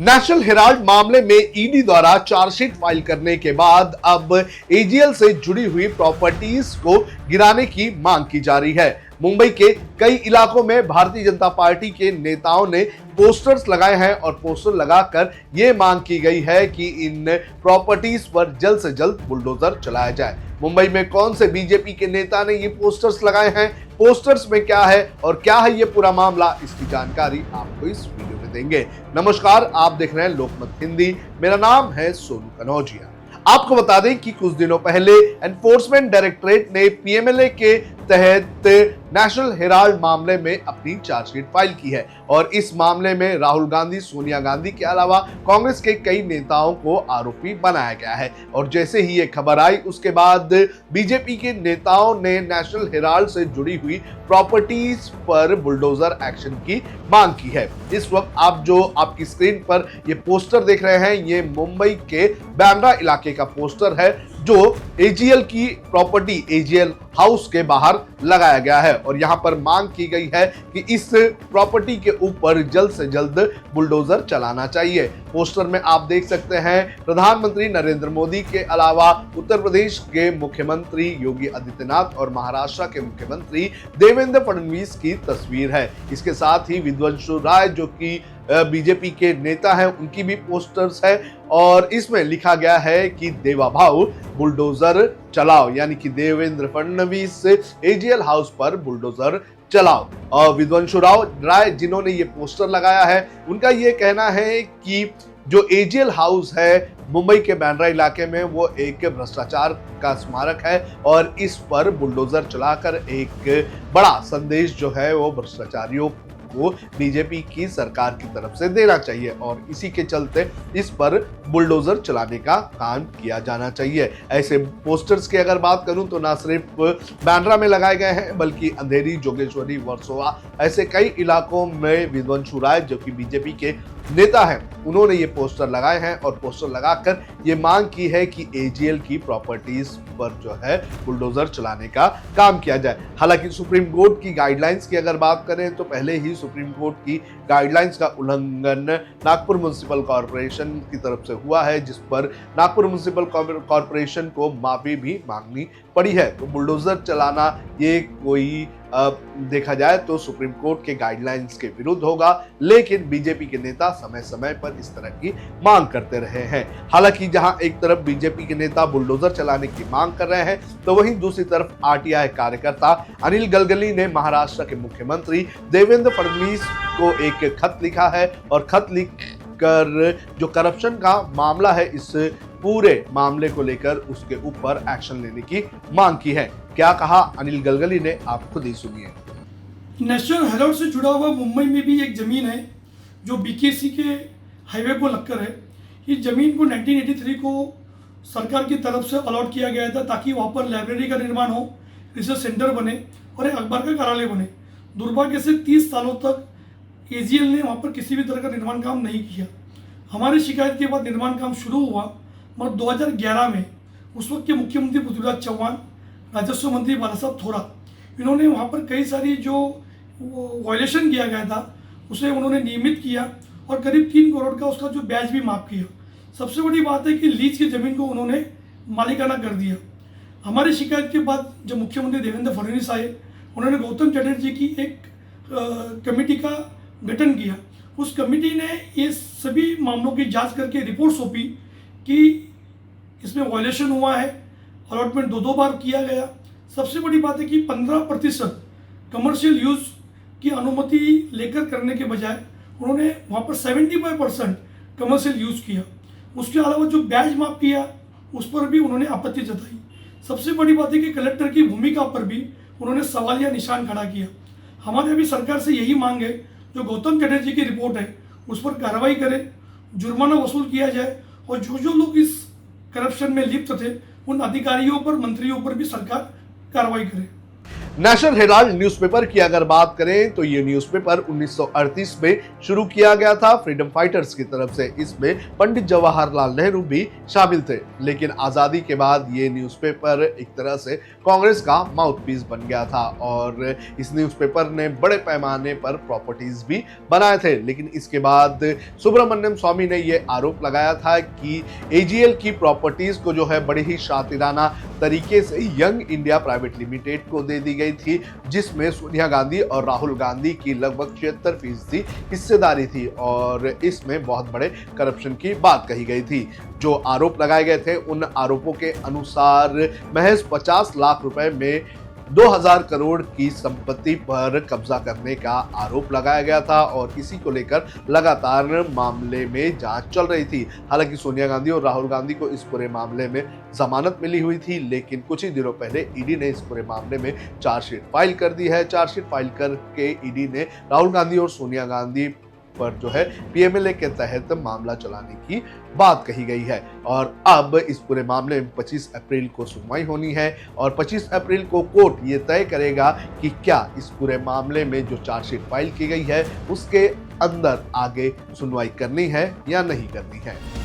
National Herald मामले में ED द्वारा चार्जशीट फाइल करने के बाद अब एजीएल से जुड़ी हुई प्रॉपर्टीज को गिराने की मांग की जा रही है। मुंबई के कई इलाकों में भारतीय जनता पार्टी के नेताओं ने पोस्टर्स लगाए हैं और पोस्टर लगाकर यह मांग की गई है कि इन प्रॉपर्टीज पर जल्द से जल्द बुलडोजर चलाया जाए। मुंबई में कौन से बीजेपी के नेता ने ये पोस्टर्स लगाए हैं, पोस्टर्स में क्या है और क्या है ये पूरा मामला, इसकी जानकारी आपको इस वीडियो में देंगे। नमस्कार, आप देख रहे हैं लोकमत हिंदी। मेरा नाम है सोनू कनौजिया। आपको बता दें कि कुछ दिनों पहले एनफोर्समेंट डायरेक्टरेट ने पीएमएलए के तहत नेशनल हेराल्ड मामले में अपनी चार्जशीट फाइल की है और इस मामले में राहुल गांधी, सोनिया गांधी के अलावा कांग्रेस के कई नेताओं को आरोपी बनाया गया है। और जैसे ही ये खबर आई उसके बाद बीजेपी के नेताओं ने नेशनल हेराल्ड से जुड़ी हुई प्रॉपर्टीज पर बुलडोजर एक्शन की मांग की है। इस वक्त आप जो आपकी स्क्रीन पर ये पोस्टर देख रहे हैं, ये मुंबई के बांद्रा इलाके का पोस्टर है जो एजीएल की प्रॉपर्टी एजीएल हाउस के बाहर लगाया गया है और यहां पर मांग की गई है कि इस प्रॉपर्टी के ऊपर जल्द से जल्द बुलडोजर चलाना चाहिए। पोस्टर में आप देख सकते हैं प्रधानमंत्री नरेंद्र मोदी के अलावा उत्तर प्रदेश के मुख्यमंत्री योगी आदित्यनाथ और महाराष्ट्र के मुख्यमंत्री देवेंद्र फडणवीस की तस्वीर है। इसके साथ ही विध्वंसु राय जो कि बीजेपी के नेता हैं, उनकी भी पोस्टर्स है और इसमें लिखा गया है कि देवा भाऊ बुलडोजर चलाओ, यानी कि देवेंद्र फडणवीस एजीएल हाउस पर बुलडोजर चलाओ। और विध्वंसु राय जिन्होंने ये पोस्टर लगाया है, उनका ये कहना है कि जो एजीएल हाउस है मुंबई के बांद्रा इलाके में, वो एक भ्रष्टाचार का स्मारक है और इस पर बुलडोजर चलाकर एक बड़ा संदेश जो है वो भ्रष्टाचारियों को बीजेपी की सरकार की तरफ से देना चाहिए और इसी के चलते इस पर बुलडोजर चलाने का काम किया जाना चाहिए। ऐसे पोस्टर्स की अगर बात करूं तो ना सिर्फ बांद्रा में लगाए गए हैं बल्कि अंधेरी, जोगेश्वरी, वर्सोवा, ऐसे कई इलाकों में विध्वंसु राय जो कि बीजेपी के नेता हैं, उन्होंने ये पोस्टर लगाए हैं और पोस्टर लगाकर ये मांग की है कि एजीएल की प्रॉपर्टीज पर जो है बुलडोजर चलाने का काम किया जाए। हालांकि सुप्रीम कोर्ट की गाइडलाइंस की अगर बात करें तो पहले ही सुप्रीम कोर्ट की गाइडलाइंस का उल्लंघन नागपुर म्युनिसिपल कॉर्पोरेशन की तरफ से हुआ है, जिस पर नागपुर म्युनिसिपल कॉर्पोरेशन को माफी भी मांगनी पड़ी है। तो बुलडोजर चलाना ये कोई देखा जाए तो सुप्रीम कोर्ट के गाइडलाइंस के विरुद्ध होगा, लेकिन बीजेपी के नेता समय समय पर इस तरह की मांग करते रहे हैं। हालांकि जहां एक तरफ बीजेपी के नेता बुलडोजर चलाने की मांग कर रहे हैं तो वहीं दूसरी तरफ आरटीआई कार्यकर्ता अनिल गलगली ने महाराष्ट्र के मुख्यमंत्री देवेंद्र फडणवीस को एक खत लिखा है और खत लिख कर जो करप्शन का मामला है, इस पूरे मामले को लेकर उसके ऊपर एक्शन लेने की मांग की है। क्या कहा अनिल गलगली ने, आप खुद ही सुनिए। नेशनल हेराल्ड से जुड़ा हुआ मुंबई में भी एक ज़मीन है जो बीकेसी के हाईवे को लगकर है। इस ज़मीन को 1983 को सरकार की तरफ से अलॉट किया गया था ताकि वहाँ पर लाइब्रेरी का निर्माण हो, रिसर्च सेंटर बने और एक अखबार का कार्यालय बने। दुर्भाग्य से 30 सालों तक एजीएल ने वहाँ पर किसी भी तरह का निर्माण काम नहीं किया। हमारी शिकायत के बाद निर्माण काम शुरू हुआ मगर 2011 में उस वक्त के मुख्यमंत्री पृथ्वीराज चौहान, राजस्व मंत्री बालासाहब थोरात, इन्होंने वहाँ पर कई सारी जो वायलेशन किया गया था उसे उन्होंने नियमित किया और करीब 3 करोड़ का उसका जो ब्याज भी माफ़ किया। सबसे बड़ी बात है कि लीज की ज़मीन को उन्होंने मालिकाना कर दिया। हमारी शिकायत के बाद जब मुख्यमंत्री देवेंद्र फडणवीस आए, उन्होंने गौतम चटर्जी की एक कमेटी का गठन किया। उस कमेटी ने ये सभी मामलों की जांच करके रिपोर्ट सौंपी कि इसमें वायलेशन हुआ है, अलॉटमेंट 2 बार किया गया। सबसे बड़ी बात है कि 15% कमर्शियल यूज़ की अनुमति लेकर करने के बजाय उन्होंने वहाँ पर 75% कमर्शियल यूज़ किया। उसके अलावा जो ब्याज माफ़ किया उस पर भी उन्होंने आपत्ति जताई। सबसे बड़ी बात है कि कलेक्टर की भूमिका पर भी उन्होंने सवालिया निशान खड़ा किया। हमारे अभी सरकार से यही मांग है, जो गौतम चटर्जी की रिपोर्ट है उस पर कार्रवाई करे, जुर्माना वसूल किया जाए और जो लोग इस करप्शन में लिप्त थे उन अधिकारियों पर, मंत्रियों पर भी सरकार कार्रवाई करे। नेशनल हेराल्ड न्यूज़पेपर की अगर बात करें तो ये न्यूज़पेपर 1938 में शुरू किया गया था फ्रीडम फाइटर्स की तरफ से। इसमें पंडित जवाहरलाल नेहरू भी शामिल थे, लेकिन आजादी के बाद ये न्यूज़पेपर एक तरह से कांग्रेस का माउथपीस बन गया था और इस न्यूज़पेपर ने बड़े पैमाने पर प्रॉपर्टीज भी बनाए थे। लेकिन इसके बाद सुब्रमण्यम स्वामी ने ये आरोप लगाया था कि एजीएल की प्रॉपर्टीज को जो है बड़े ही शातिराना तरीके से यंग इंडिया प्राइवेट लिमिटेड को दे दी गई थी, जिसमें सोनिया गांधी और राहुल गांधी की लगभग 76% हिस्सेदारी थी और इसमें बहुत बड़े करप्शन की बात कही गई थी। जो आरोप लगाए गए थे उन आरोपों के अनुसार महज 50 लाख रुपए में 2000 करोड़ की संपत्ति पर कब्जा करने का आरोप लगाया गया था और इसी को लेकर लगातार मामले में जांच चल रही थी। हालांकि सोनिया गांधी और राहुल गांधी को इस पूरे मामले में जमानत मिली हुई थी, लेकिन कुछ ही दिनों पहले ईडी ने इस पूरे मामले में चार्जशीट फाइल कर दी है। चार्जशीट फाइल करके ईडी ने राहुल गांधी और सोनिया गांधी पर जो है पीएमएलए के तहत मामला चलाने की बात कही गई है और अब इस पूरे मामले में 25 अप्रैल को सुनवाई होनी है और 25 अप्रैल को कोर्ट ये तय करेगा कि क्या इस पूरे मामले में जो चार्जशीट फाइल की गई है उसके अंदर आगे सुनवाई करनी है या नहीं करनी है।